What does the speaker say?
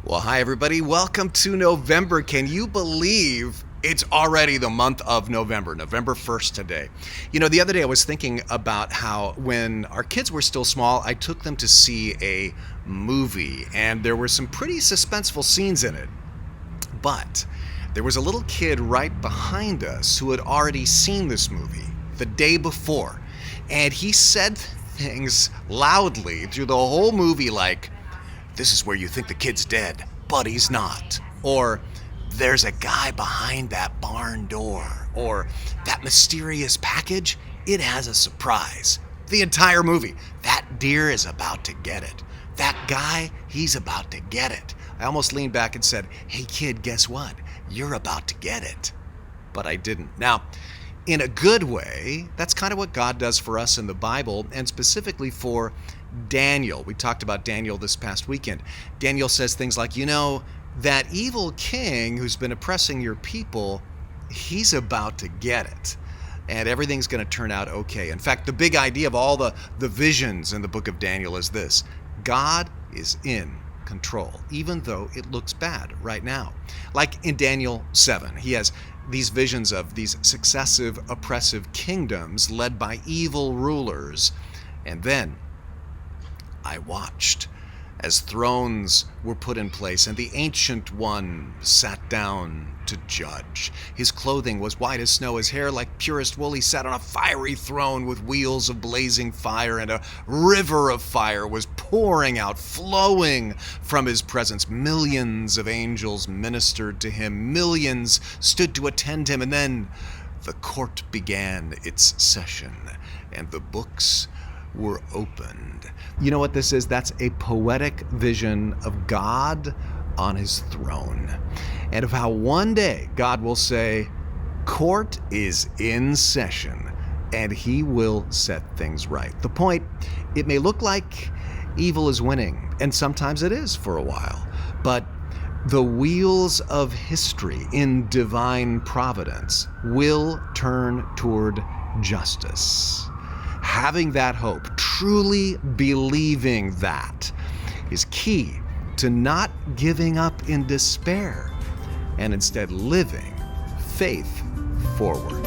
Well, hi, everybody. Welcome to November. Can you believe it's already the month of November, November 1st today? You know, the other day I was thinking about how when our kids were still small, I took them to see a movie, and there were some pretty suspenseful scenes in it. But there was a little kid right behind us who had already seen this movie the day before, and he said things loudly through the whole movie like, "This is where you think the kid's dead, but he's not." Or, "There's a guy behind that barn door." Or, "That mysterious package, it has a surprise." The entire movie. "That deer is about to get it. That guy, he's about to get it." I almost leaned back and said, "Hey kid, guess what? You're about to get it." But I didn't. Now, in a good way, that's kind of what God does for us in the Bible, and specifically for Daniel. We talked about Daniel this past weekend. Daniel says things like, that evil king who's been oppressing your people, he's about to get it. And everything's going to turn out okay. In fact, the big idea of all the visions in the book of Daniel is this: God is in control, even though it looks bad right now. Like in Daniel 7, he has these visions of these successive oppressive kingdoms led by evil rulers. And then I watched as thrones were put in place and the Ancient One sat down to judge. His clothing was white as snow, his hair like purest wool. He sat on a fiery throne with wheels of blazing fire, and a river of fire was pouring out, flowing from his presence. Millions of angels ministered to him. Millions stood to attend him. And then the court began its session, and the books were opened. You know what this is? That's a poetic vision of God on his throne, and of how one day God will say, "Court is in session," and he will set things right. The point, it may look like evil is winning, and sometimes it is for a while, but the wheels of history in divine providence will turn toward justice. Having that hope, truly believing that, is key to not giving up in despair and instead living faith forward.